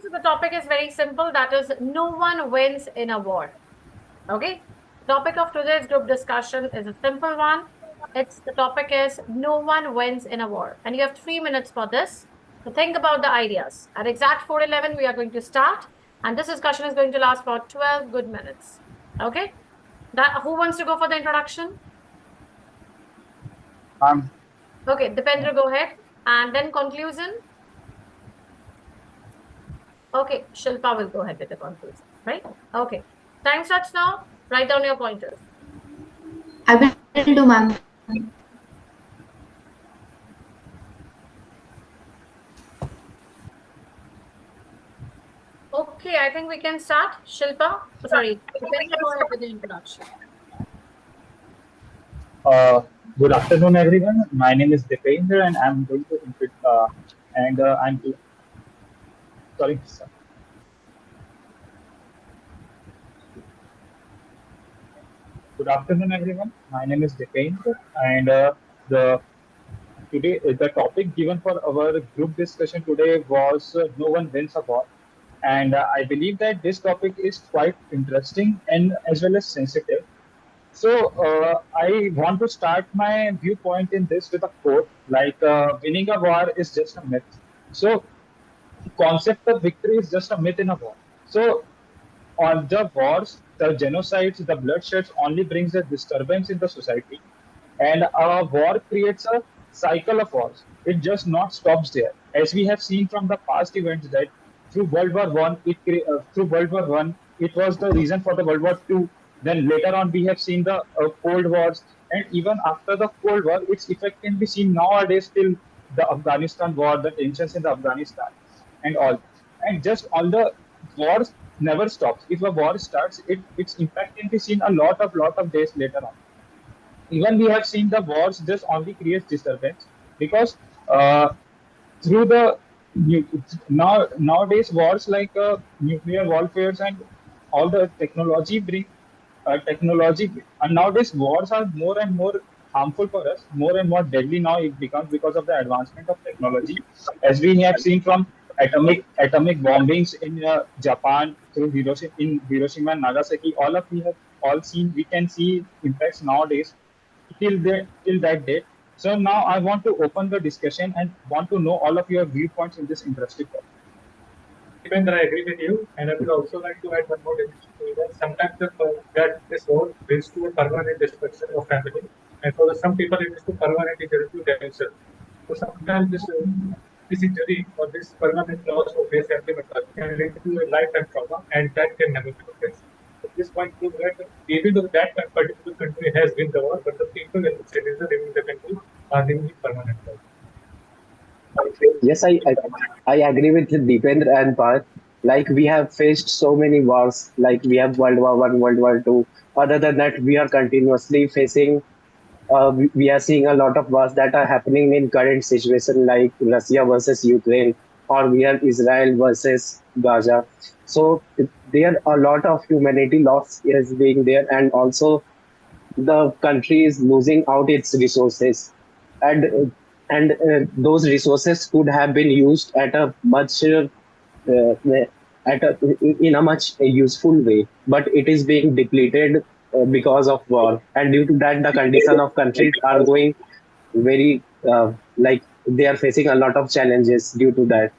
So the topic is very simple. That is, no one wins in a war. Okay. Topic of today's group discussion is a simple one. The topic is no one wins in a war, and you have 3 minutes for this. So think about the ideas. At exact 4:11, we are going to start, and this discussion is going to last for 12 good minutes. Okay. Who wants to go for the introduction? Um, Okay, Dipendra, go ahead, and then conclusion. Okay, Shilpa will go ahead with the conclusion, right? Okay. Time starts now. Write down your pointers. I will do, ma'am. Okay, I think we can start. Shilpa, sorry, Dipendra, go ahead with the introduction. Good afternoon, everyone. My name is Dipendra, and I'm going to I'm sorry. Sir. Good afternoon, everyone. My name is Dipendra, and the today the topic given for our group discussion today was no one wins a war, and I believe that this topic is quite interesting and as well as sensitive. So I want to start my viewpoint in this with a quote like winning a war is just a myth. So the concept of victory is just a myth in a war. So on the wars, the genocides, the bloodsheds only brings a disturbance in the society, and a war creates a cycle of wars. It just not stops there, as we have seen from the past events that through World War One, through World War One, it was the reason for the World War Two. Then later on, we have seen the Cold Wars, and even after the Cold War, its effect can be seen nowadays till the Afghanistan war, the tensions in the Afghanistan, and all. And just all the wars never stops. If a war starts, its impact can be seen a lot of days later on. Even we have seen the wars just only creates disturbance because uh, through the nowadays wars like nuclear warfares and all the technology, and nowadays wars are more and more harmful for us, more and more deadly now it becomes because of the advancement of technology, as we have seen from atomic bombings in Japan through Hiroshima and Nagasaki. All of we have all seen, we can see impacts nowadays till that date. So now I want to open the discussion and want to know all of your viewpoints in this interesting topic. Dependra, I agree with you, and I would also like to add one more dimension to that. Sometimes that this war leads to a permanent destruction of family, and for some people it is to permanent injury to themselves. So sometimes this injury or this permanent loss of their family member can lead to a lifetime trauma, and that can never be replaced. At this point, proves that even though that particular country has won the war, but the people and the citizens living in the country are living in permanent loss. Yes, I agree with Deependra and Parth. Like we have faced so many wars, like we have World War One, World War Two. Other than that, we are continuously facing. We are seeing a lot of wars that are happening in current situation, like Russia versus Ukraine, or we have Israel versus Gaza. So there are a lot of humanity loss is being there, and also the country is losing out its resources, and those resources could have been used at a much in a much useful way, but it is being depleted because of war, and due to that the condition of countries are going very like they are facing a lot of challenges due to that.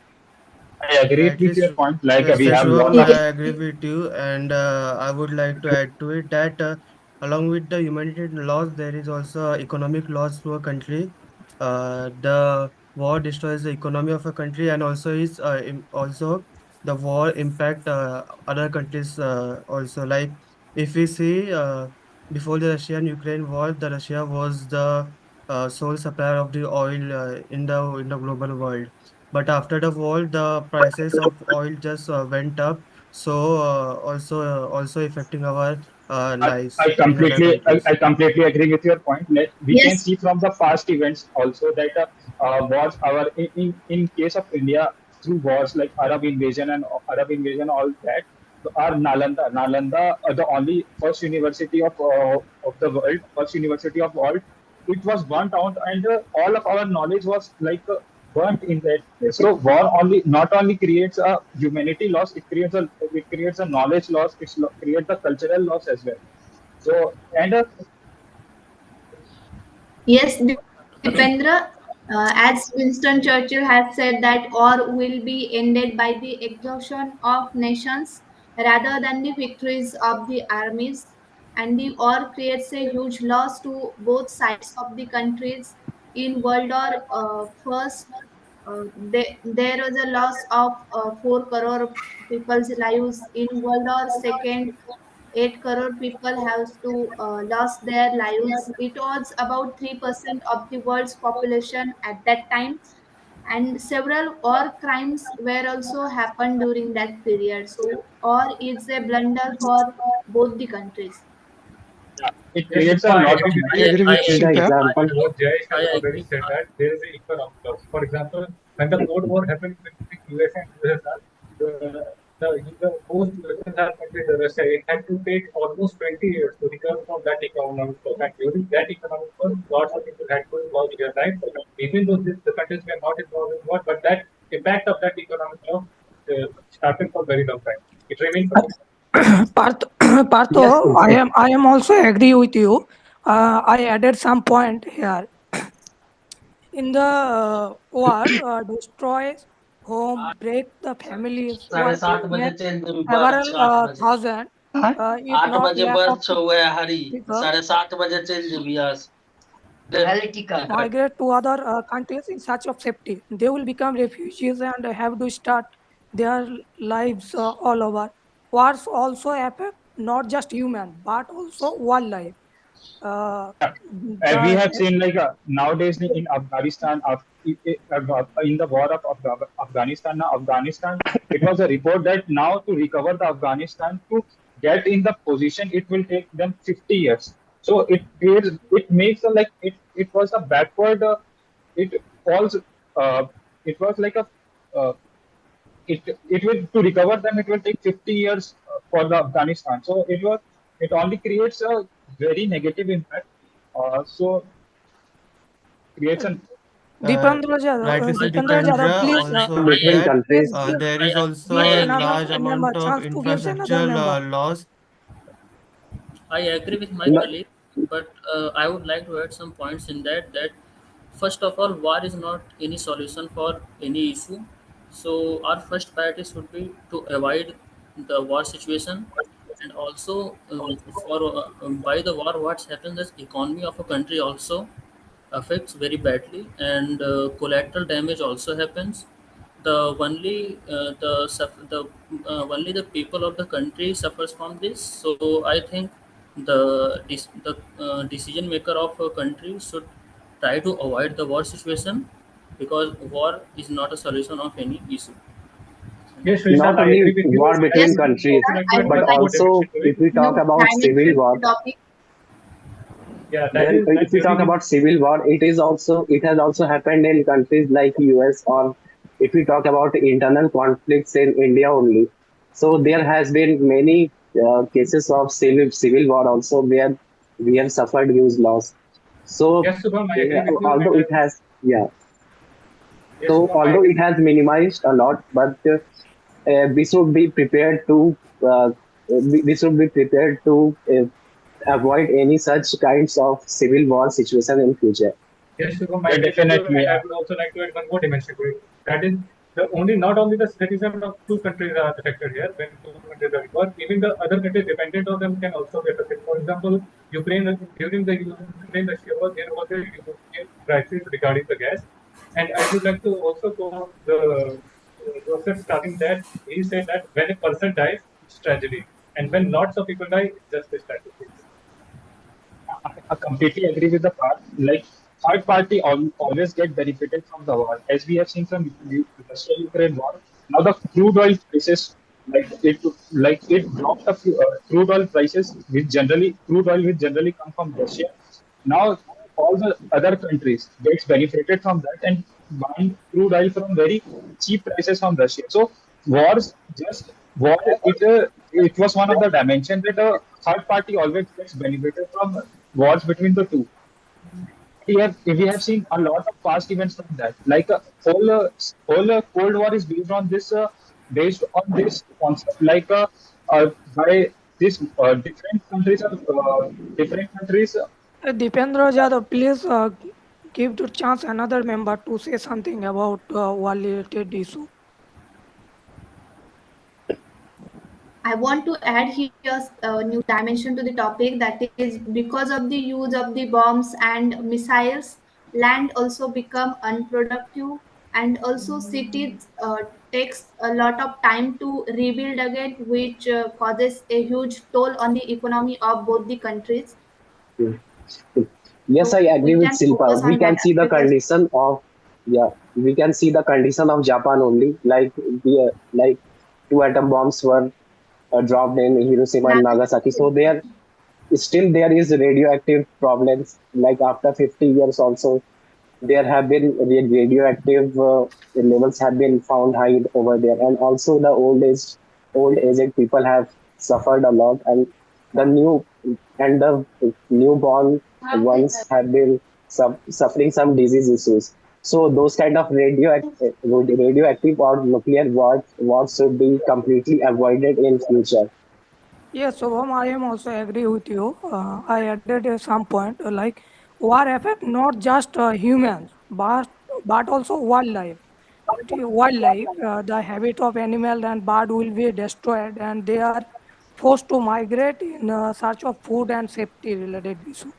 I agree Yeah, it with is your true, point. Like we Mr. have lot Shubham. of I agree with you, and I would like to add to it that along with the humanitarian loss, there is also economic loss to a country. The war destroys the economy of a country, and also also the war impact other countries also. Like if we see before the Russian-Ukraine war, the Russia was the sole supplier of the oil in the global world, but after the war the prices of oil just went up, so also affecting our lives in other I countries. completely agree with your point. Like we can Yes. see from the past events also that wars our in case of India through wars like Arab invasion, all that, our Nalanda, the only first university of the world, first university of world, it was burnt out, and all of our knowledge was like burnt in that place. So war only not only creates a humanity loss, it creates a knowledge loss. Creates a cultural loss as well. So and Yes, Dipendra, as Winston Churchill has said that war will be ended by the exhaustion of nations rather than the victories of the armies. And the war creates a huge loss to both sides of the countries. In World War First, there was a loss of 4 crore people's lives. In World War Second, 8 crore people have to lost their lives. It was about 3% of the world's population at that time, and several war crimes were also happened during that period. So war is a blunder for both the countries. it Yes, creates a Shubham, I lot of agree with I you. knowledge. agree This with is you the there. example. What Jayesh I has already agree. said that there is an economic loss. For example, when the Cold War happened between US and USSR, the most USSR country, the Russia, it had to take almost 20 years to recover from that economic loss. And during that economic loss, lots of people had to lose their life. Even though the countries were not involved in war, but that impact of that economic loss started for a very long time. It remained for long. Parth, Yes, Partho, I am also agree with you. I added some point here. In the war, destroys home, break the families, साढ़े working सात बजे men, चल जबी बस several 8 बजे thousand. It 8 not बजे lack of बस छो गया हरी people 7:30 बजे चल जबी आज migrate to other countries in search of safety. They will become refugees and have to start their lives all over. Wars also affect not just human but also wildlife. Uh, And we the have seen like nowadays in Afghanistan, in the war of Afghanistan, now Afghanistan, it was a report that now to recover the Afghanistan to get in the position, it will take them 50 years. So it makes a, like it was a backward, it falls, uh, it was like a, uh, it will to recover them, it will take 50 years for the Afghanistan. So it only creates a very negative impact. So creates an Uh, rightly said, Dipendra Jadhav, Dipendra. please, Also, with between that, countries. there is give also a another large member amount of chance to give another infrastructural member. loss. I agree with my No, colleague, but I would like to add some points in that. That first of all, war is not any solution for any issue. So our first priority should be to avoid the war situation, and also for by the war, what happens is economy of a country also affects very badly, and collateral damage also happens. The only the people of the country suffers from this. So I think the decision maker of a country should try to avoid the war situation, because war is not a solution of any issue. Yes, not Srishant, I only agree with you. war And Yes, between I would countries, also Dipendra, like to I add but would one like more also dimension to to it. if we talk about dive civil into war, the topic. Yeah, that then is if like we talk really about civil war, it has also happened in countries like US, or if we talk about internal conflicts in India only. So there has been many cases of civil war also where we have suffered huge loss. So yes, Subham, I yeah, agree with you. And although it has yeah, yes, so Subham, I although agree it with has you. minimized a lot, but we should be prepared to we should be prepared to avoid any such kinds of civil war situation in future. Yes, Shubham, I yeah, agree with you, definitely. and I would also like to add one more dimension to it. That is not only the citizen of two countries are affected here when two countries are involved, even the other countries dependent on them can also be affected. For example, Ukraine during the Ukraine-Russia war, there was a European crisis regarding the gas, and I would like to also quote the Joseph starting that he said that when a person dies, it's tragedy, and when lots of people die, it's just a statistic. I completely agree with the part. Like third party always get benefited from the war, as we have seen from Russia-Ukraine war. Now the crude oil prices, it dropped a few crude oil prices, which generally come from Russia. Now all the other countries gets benefited from that and buying crude oil from very cheap prices from Russia. So wars just war it was one of the dimension that a third party always gets benefited from wars between the two. we have seen a lot of past events from that. Like whole Cold War is based on this concept. By this different countries. Dipendra Jadhav, please give the chance another member to say something about war-related issue. I want to add here a new dimension to the topic, that is because of the use of the bombs and missiles, land also become unproductive, and also cities takes a lot of time to rebuild again, which causes a huge toll on the economy of both the countries. Hmm. Yes, I So agree we with can Silpa. focus We on can that see the aspect as condition of, yeah, we can see the condition of Japan only. Like two atom bombs were dropped in Hiroshima and Nagasaki. So Nagasaki. there is radioactive problems. Like after 50 years also, there have been radioactive levels have been found high over there, and also the old aged people have suffered a lot, and the newborn ones have been suffering some disease issues. So those kind of radioactive or nuclear wars should be completely avoided in future. Yes, Shubham, I am also agree with you. I added some point like war affect not just humans but also wildlife. The wildlife, the habit of animal and bird will be destroyed, and they are forced to migrate in search of food and safety related issue.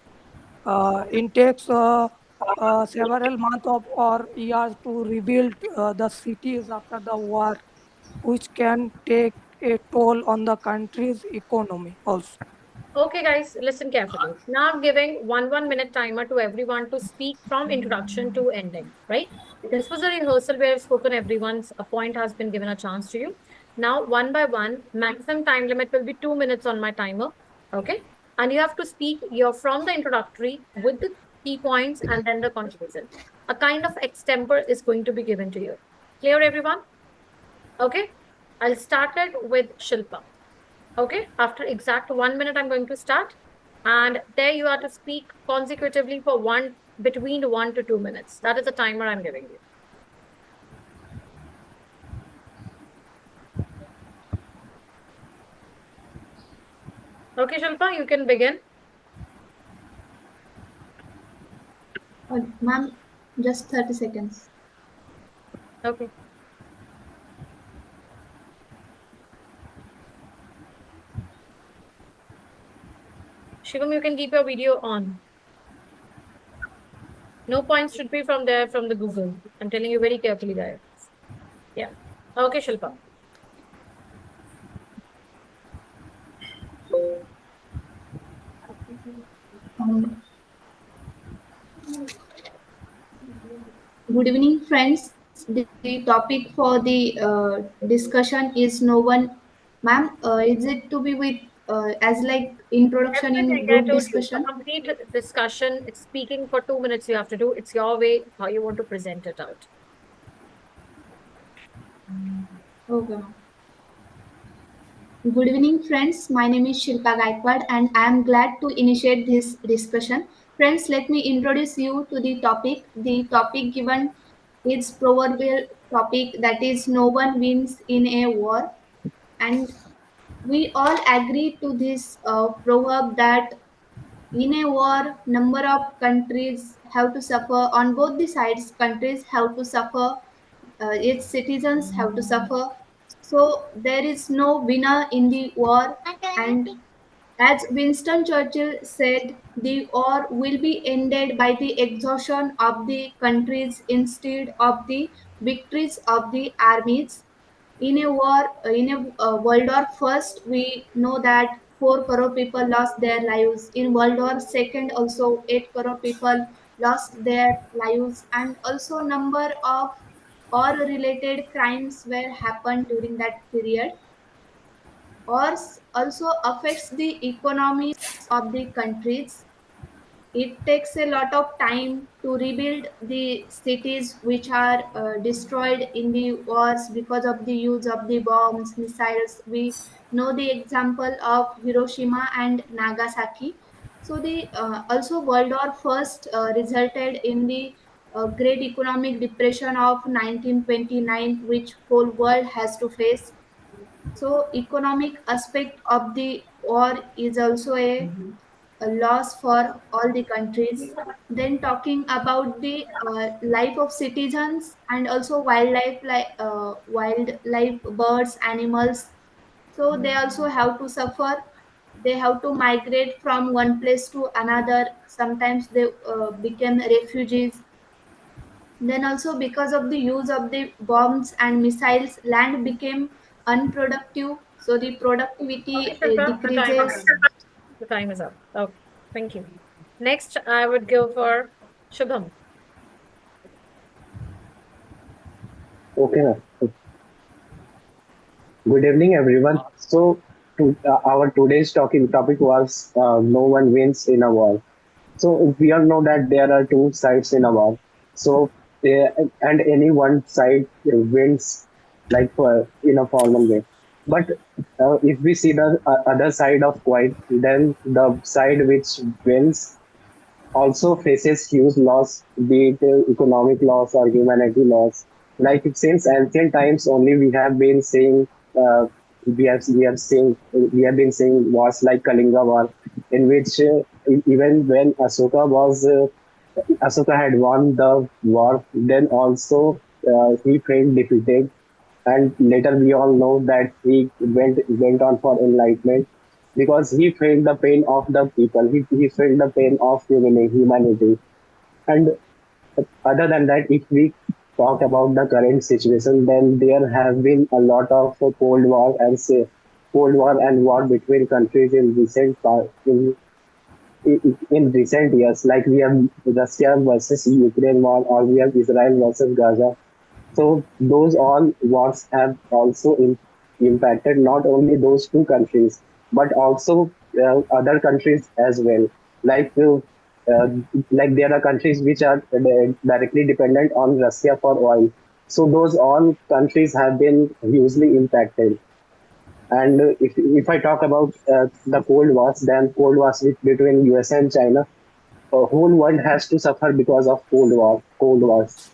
It takes several months of or years to rebuild the cities after the war, which can take a toll on the country's economy also. Okay, guys, listen carefully. Now I'm giving one minute timer to everyone to speak from introduction to ending, right? This was a rehearsal where I've spoken everyone's a point has been given a chance to you. Now, one by one, maximum time limit will be 2 minutes on my timer. Okay. And you have to speak your from the introductory with the key points and then the conclusion. A kind of extempore is going to be given to you. Clear, everyone? Okay. I'll start it with Shilpa. Okay, after exact 1 minute, I'm going to start. And there you are to speak consecutively for between 1 to 2 minutes. That is the timer I'm giving you. Okay, Shilpa, you can begin. Ma'am, just 30 seconds. Okay. Shivam, you can keep your video on. No points should be from there from the Google. I'm telling you very carefully, guys. Yeah. Okay, Shilpa. Um, Good evening, friends. The topic for the discussion is no one. Ma'am, is it to be with as like introduction Everything in I group told you, a discussion? complete discussion, it's speaking for 2 minutes you have to do. It's your way, how you want to present it out. Okay, ma'am. Good evening, friends. My name is Shilpa Gaikwad, and I am glad to initiate this discussion. Friends, let me introduce you to the topic. The topic given is proverbial topic, that is no one wins in a war, and we all agree to this proverb that in a war, number of countries have to suffer on both the sides. Countries have to suffer, its citizens have to suffer. So there is no winner in the war. And as Winston Churchill said, the war will be ended by the exhaustion of the countries instead of the victories of the armies. In a war, in a World War First, we know that 4 crore people lost their lives. In World War Second, also 8 crore people lost their lives, and also number of war-related crimes were happened during that period. Wars also affects the economies of the countries. It takes a lot of time to rebuild the cities which are destroyed in the wars because of the use of the bombs, missiles. We know the example of Hiroshima and Nagasaki. So the also World War First resulted in the Great Economic Depression of 1929, which whole world has to face. So economic aspect of the war is also a loss for all the countries. Then talking about the life of citizens and also wildlife, like wildlife, birds, animals. So they also have to suffer. They have to migrate from one place to another. Sometimes they become refugees. Then also because of the use of the bombs and missiles, land became unproductive. So the Okay, productivity Shilpa, the time is decreases. up. The time is up. Okay, thank you. Next, I would go for Shubham. Okay, ma'am. Good evening, everyone. So, our today's talking topic was no one wins in a war. So we all know that there are two sides in a war. So and any one side wins like in a formal way. But if we see the other side of coin, then the side which wins also faces huge loss, be it economic loss or humanity loss. Like since ancient times, only we have been seeing uh, we have been seeing wars like Kalinga War, in which even when Asoka had won the war, then also he felt defeated, and later we all know that he went on for enlightenment because he felt the pain of the people. He felt the pain of humanity. And other than that, if we talk about the current situation, then there have been a lot of Cold War and war between countries in in recent years. Like we have Russia versus Ukraine war, or we have Israel versus Gaza. So those all wars have also impacted not only those two countries, but also other countries as well. Like uh, uh, like there are countries which are directly dependent on Russia for oil. So those all countries have been hugely impacted. And if I talk about the Cold Wars, then Cold Wars between USA and China, the whole world has to suffer because of Cold Wars,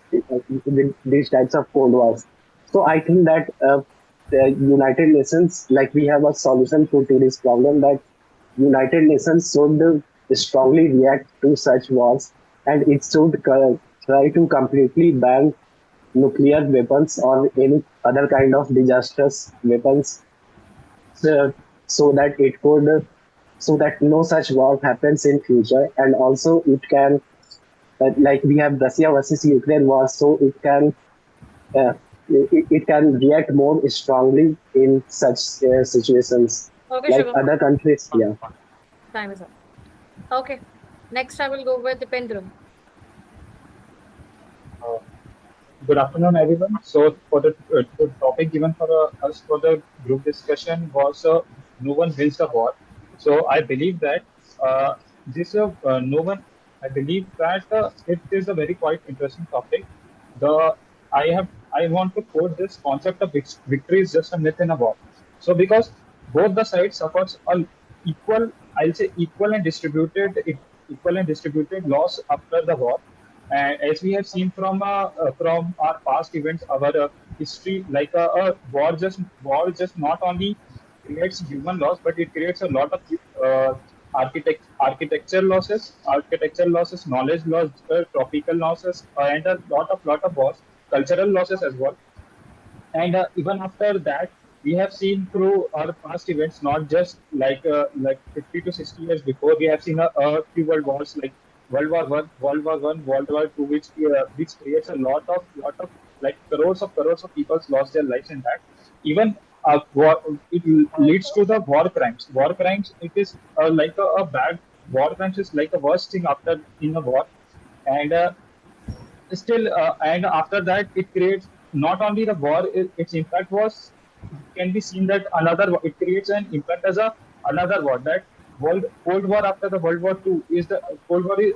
with these types of Cold Wars. So I think that the United Nations, like we have a solution to this problem, that United Nations should strongly react to such wars, and it should try to completely ban nuclear weapons or any other kind of disastrous weapons, so, so that it could so that no such war happens in future, and also it can like we have Russia versus Ukraine war, so uh, it can react more strongly in such situations. Okay, Like Shubham, other countries, yeah. time is up. Okay, next I will go with Dipendra. Uh, Good afternoon, everyone. So, for the topic given for us for the group discussion was no one wins the war. So, I believe that this no one. I believe that it is a very quite interesting topic. The I want to quote this concept of victory is just a myth in a war. So, because both the sides suffers a equal, I'll say equal and distributed loss after the war, and as we have seen from our past events, our history, like war just not only creates human loss, but it creates a lot of architecture losses, knowledge loss, tropical losses, and a lot of wars, cultural losses as well. And even after that, we have seen through our past events, not just like 50 to 60 years before, we have seen a few world wars like World War I, World War II, which creates a lot of like crores of people lost their lives in that. Even it leads to the war crimes. War crimes, it is like a bad war crimes is like the worst thing after in a war. And still and after that it creates not only the war, its impact was can be seen that it creates an impact as a another war, that Cold War after the World War II is the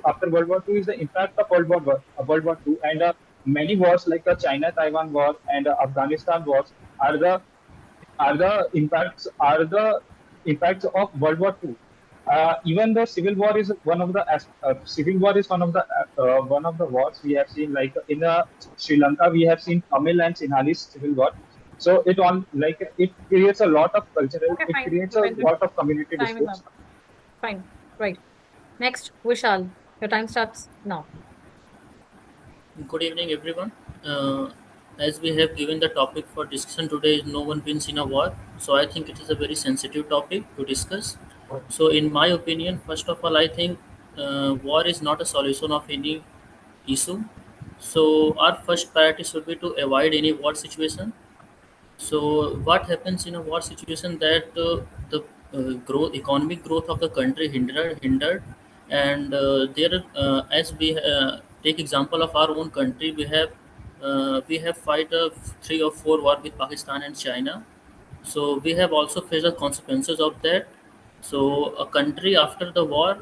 after World War II is the impact of World War II. And many wars like the China Taiwan war and Afghanistan wars are the impacts of World War II. Even the civil war is civil war is one of the wars we have seen. Like in Sri Lanka, we have seen Tamil and Sinhalese civil war. So it creates a lot of cultural. Okay, It fine, creates a Dipendra. lot of community Time is disputes. up. Fine. Right. Next, Vishal. Your time starts now. Good evening, everyone. As we have given the topic for discussion today is no one wins in a war. So I think it is a very sensitive topic to discuss. So in my opinion, first of all, I think war is not a solution of any issue. So our first priority should be to avoid any war situation. So what happens in a war situation that the growth, economic growth of the country hindered, and there as we take example of our own country, we have fight 3 or 4 war with Pakistan and China, so we have also faced the consequences of that. So a country after the war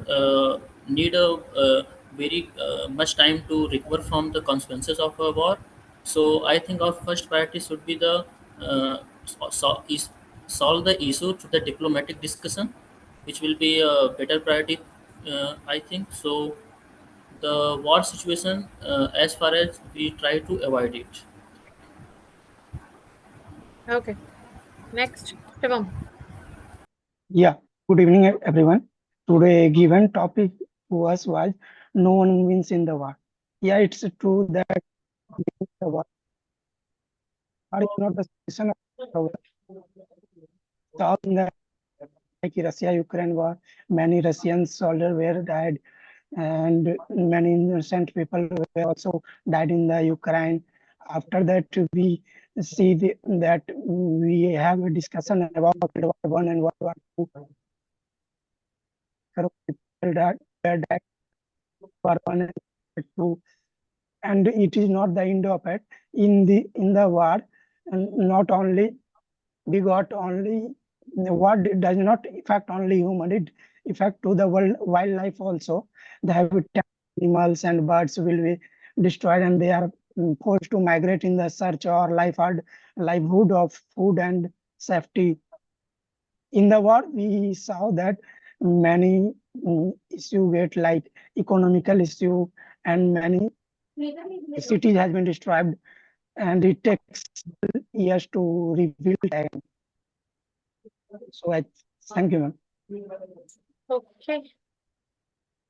need a very much time to recover from the consequences of a war. So I think our first priority should be the solve the issue through the diplomatic discussion, which will be a better priority. I think so. The war situation, as far as we try to avoid it. Okay. Next, Shivam. Yeah, good evening, everyone. Today, given topic to us was no one wins in the war. Yeah, it's true that the war is not the solution of the war. So in the like Russia-Ukraine war, many Russian soldiers were died, and many innocent people were also died in the Ukraine. After that, we see that we have a discussion about World War I and World War II. People were died for one and two, and it is not the end of it. In the war, and not only we got only war does not affect only human, it affect to the world wildlife also. The habitat animals and birds will be destroyed, and they are forced to migrate in the search or livelihood of food and safety. In the war, we saw that many issue get like economical issue, and many cities has been destroyed, and it takes years to rebuild again. So I thank you, ma'am. Okay.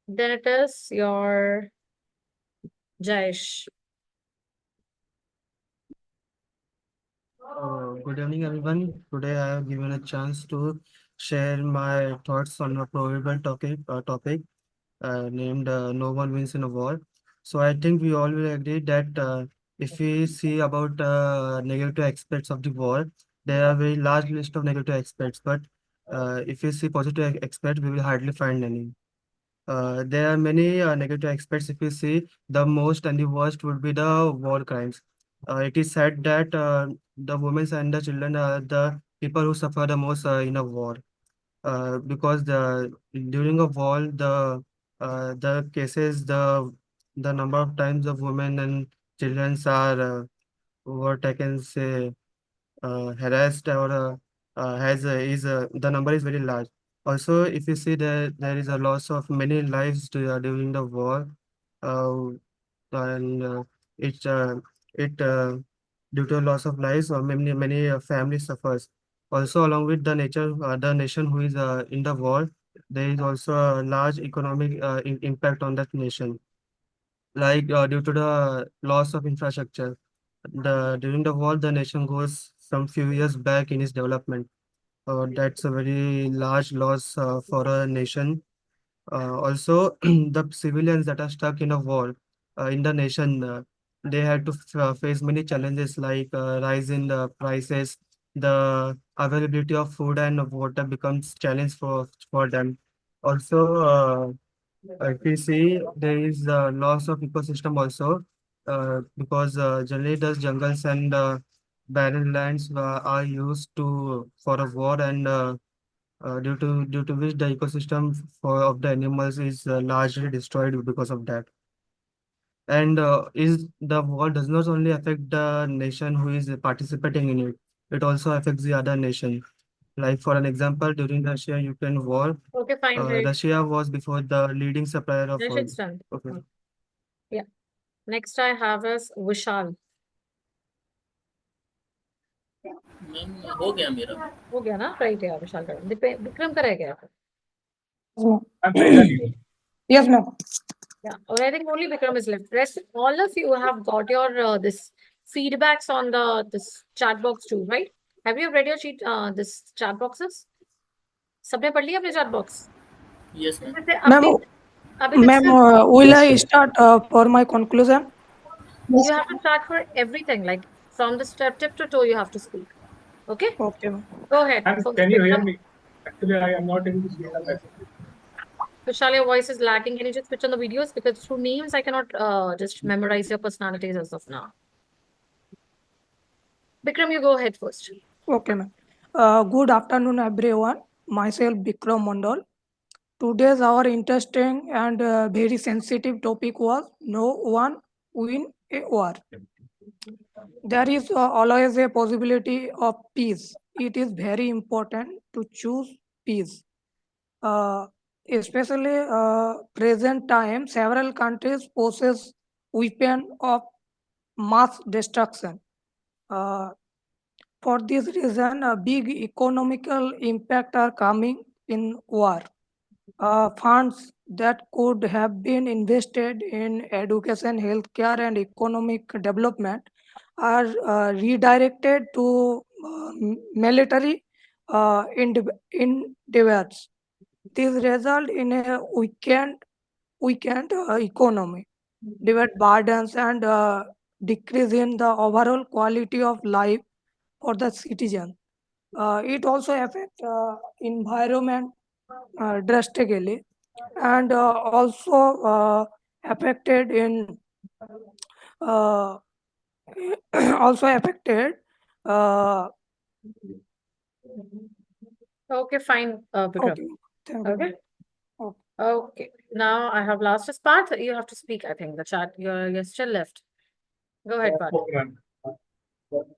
Then it is your Jayesh. Good evening, everyone. Today I have given a chance to share my thoughts on a proverbial topic named "No One Wins in a War." So I think we all will agree that if we see about negative aspects of the war, there are very large list of negative aspects. But if we see positive aspects, we will hardly find any. There are many negative aspects. If you see, the most and the worst would be the war crimes. It is said that the women and the children are the people who suffer the most in a war. Because during a war, the cases, the number of times of women and children are were taken, say, harassed or has is the number is very large. Also, if you see there is a loss of many lives during the war, uh, and it it due to loss of lives, or many families suffers. Also, along with the nation who is in the war, there is also a large economic impact on that nation, like due to the loss of infrastructure. During the war, the nation goes some few years back in its development. That's a very large loss for a nation. Also, the civilians that are stuck in a war in the nation, they had to face many challenges like rise in the prices, the availability of food and water becomes challenge for them. Also, if we see, there is loss of ecosystem also, because generally the jungles and barren lands are used to for a war, and due to which the ecosystem of the animals is largely destroyed because of that. And is the war does not only affect the nation who is participating in it, it also affects the other nation. Like for an example, during Russia-Ukraine war, Okay, fine, great. Russia was before the leading supplier of Finish oil. it's done. Okay. Yeah. Next I have is Vishal. Ma'am हो गया मेरा. हो गया ना? Right, yeah, Vishal का. विक्रम का रह गया. I'm ready. Yes, ma'am. Yeah, or I think only Vikram is left. Rest, all of you have got your this feedbacks on the this chat box too, right? Have you read your sheet this chat boxes? सबने पढ़ लिया अपने chat box? Yes, ma'am. जैसे Ma'am, अभी तक ma'am, सिर्फ will Yes, I sir. start for my conclusion? you have to start for everything, like from the tip to toe you have to speak. Okay? Okay, ma'am. Go ahead. And So, can you hear me? Actually, I am not able to see the message. Vishal, your voice is lacking. Can you just switch on the videos? Because through names, I cannot just memorize your personalities as of now. Vikram, you go ahead first. Okay, ma'am. Good afternoon, everyone. Myself, Bikram Mandal. Today's our interesting and very sensitive topic was no one win a war. There is always a possibility of peace. It is very important to choose peace. Uh, Especially present time, several countries possess weapon of mass destruction. Uh, for this reason, a big economical impact are coming in war. Funds that could have been invested in education, healthcare, and economic development are redirected to military endeavors. This result in a weakened economy, divide burdens, and decrease in the overall quality of life for the citizen. It also affects environment drastically, and also affected in uh, also affected uh, Okay, fine, Vikram. okay, thank you. Okay. Okay. Okay. Now I have last part. You have to speak. I think the chat. You're still left. Go ahead, Pat. Okay, ma'am.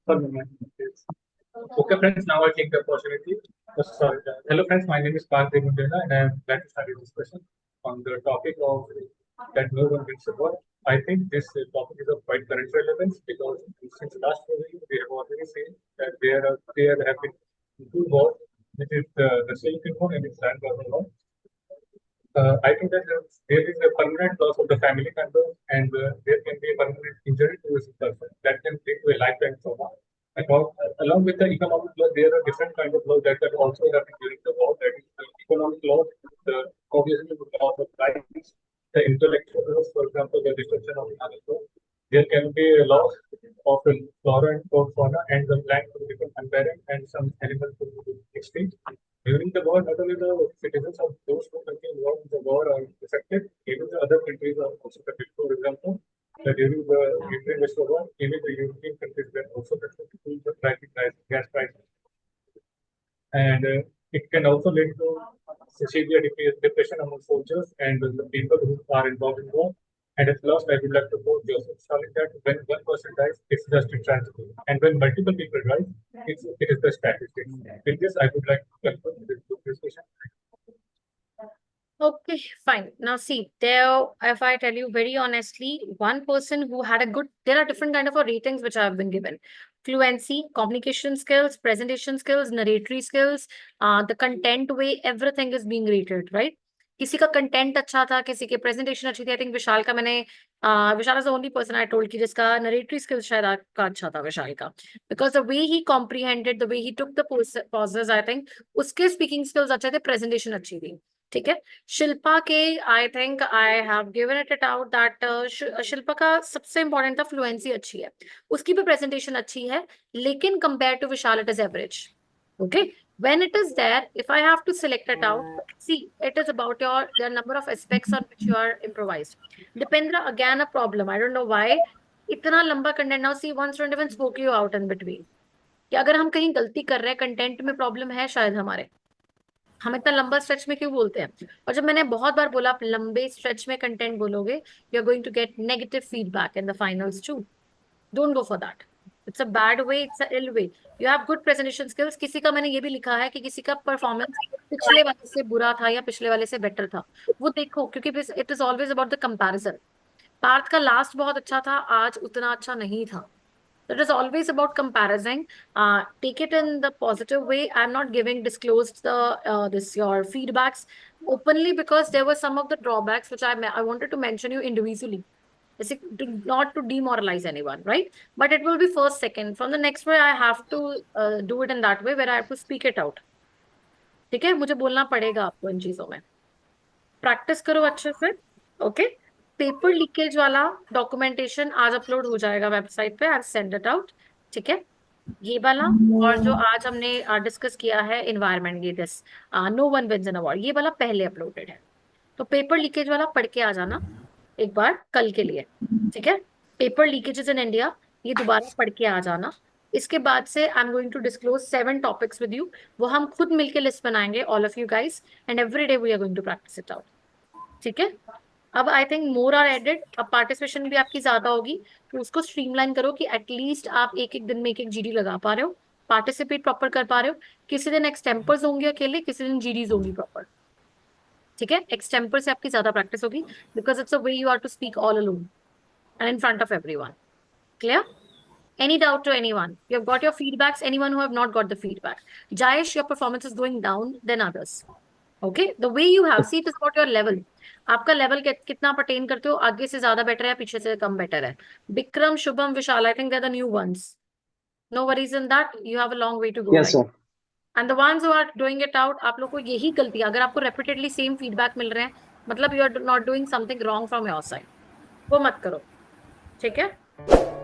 Sorry, ma'am. Yes. Okay, friends, now I take the opportunity. Sorry. Hello, friends. My name is Parth Mundela, and I am glad to start a discussion on the topic of that no one wins the war. I think this topic is of quite current relevance because since last February, we have already seen that there have been two wars, which is the Russian War and Iran war. I think that there is a permanent loss of the family member, and there can be a permanent injury to a person that can lead to a lifetime trauma. And along with the economic loss, there are different kinds of loss that can also happen during the war. That is the economic loss, the obviously the loss of life, the intellectual loss, for example, the destruction of knowledge. There can be a loss of flora and fauna, and the land will become unbarren, and some animals will be extinct. During the war, not only the citizens of those two countries involved in the war are affected, even the other countries are also affected. For example, during the Ukraine-Russia war, even the European countries were also affected due to the gas prices. And it can also lead to severe depression among soldiers and the people who are involved in war. And at last, I would like to quote Joseph Stalin that when one person dies, it's just a tragedy. And when multiple people die, it is the statistics. With this, I would like to conclude this discussion. Okay, fine. Now see, there, if I tell you very honestly, one person who had a good, there are different kind of ratings which have been given. Fluency, communication skills, presentation skills, narratory skills, the content way, everything is being rated, right? किसी का content अच्छा था, किसी के presentation अच्छी थी. I think Vishal का मैंने Vishal is the only person I told कि जिसका नरेटरी स्किल्स शायद का अच्छा था विशाल का, because the way he comprehended, the way he took the pauses, I think उसके स्पीकिंग स्किल्स अच्छे थे, प्रेजेंटेशन अच्छी थी. ठीक है. शिल्पा के I think I have given it out that Shilpa का सबसे इंपॉर्टेंट था फ्लुएंसी अच्छी है, उसकी भी प्रेजेंटेशन अच्छी है, लेकिन compare to Vishal it is average. Okay, when it is there, if I have to select it out, see, it is about your number of aspects on which you are improvised. Dipendra, again a problem. I don't know why इतना लंबा content. Now see once don't even spoke you out in between कि अगर हम कहीं गलती कर रहे हैं, कंटेंट में प्रॉब्लम है शायद हमारे, हम इतना लंबा स्ट्रेच में क्यों बोलते हैं. और जब मैंने बहुत बार बोला आप लंबे स्ट्रेच में कंटेंट बोलोगे, you are going to get negative feedback in the finals too. Don't go for that. It's a bad way, it's a ill way. You have good presentation skills. किसी का मैंने ये भी लिखा है कि किसी का परफॉर्मेंस पिछले वाले से बुरा था या पिछले वाले से बेटर था, वो देखो, क्योंकि it is always about the comparison. Parth का लास्ट बहुत अच्छा था, आज उतना अच्छा नहीं था. It is always about comparison. Take it in the positive way. I'm not giving disclosed the this your feedbacks openly because there were some of the drawbacks which I wanted to mention you individually. Not to demoralize anyone, right? But it will be first, second. From the next way, I have to do it in that way where I have to speak it out. ठीक है, मुझे बोलना पड़ेगा आपको इन चीजों में. Practice करो अच्छे से. ओके. पेपर लीकेज वाला डॉक्यूमेंटेशन आज अपलोड हो जाएगा वेबसाइट पे. I send it out. ठीक है. ये वाला और जो आज हमने डिस्कस किया है इन्वायरमेंट, ये this no one wins an award, ये वाला पहले अपलोडेड है. तो पेपर लीकेज वाला पढ़ के आ जाना एक बार कल के लिए. ठीक है. पेपर लीकेजेस इन इंडिया, ये दोबारा पढ़ के आ जाना. इसके बाद से I am going to disclose 7 topics with you. वो हम खुद मिलके लिस्ट बनाएंगे, all of you guys, and every day we are going to practice it out. ठीक है. अब I think more are added. अब पार्टिसिपेशन भी आपकी ज्यादा होगी, तो उसको स्ट्रीमलाइन करो कि एटलीस्ट आप एक एक दिन में एक एक जीडी लगा पा रहे हो, पार्टिसिपेट प्रॉपर कर पा रहे हो. किसी दिन एक्सटेम्पर्स होंगे अकेले, किसी दिन जीडीज होंगी प्रॉपर. ठीक है. एक्सटेम्पर से आपकी ज्यादा प्रैक्टिस होगी because it's a way you are to speak all alone and in front of everyone. Clear? Any doubt to anyone? You have got your feedbacks. Anyone who have not got the feedback? Jayesh, your performance is going down than others. Okay, the way you have, see, it is about your level. आपका level कितना pertain करते हो, आगे से ज्यादा better है, पीछे से कम बेटर है. Vikram, Shubham, Vishal, I think they are the new ones. No worries in that, you have a long way to go. Yes, sir. And the ones who are doing it out, आप लोग को यही गलती, अगर आपको रेपिटेडली सेम फीडबैक मिल रहे हैं, मतलब you are not doing something wrong from your side. वो मत करो. ठीक है.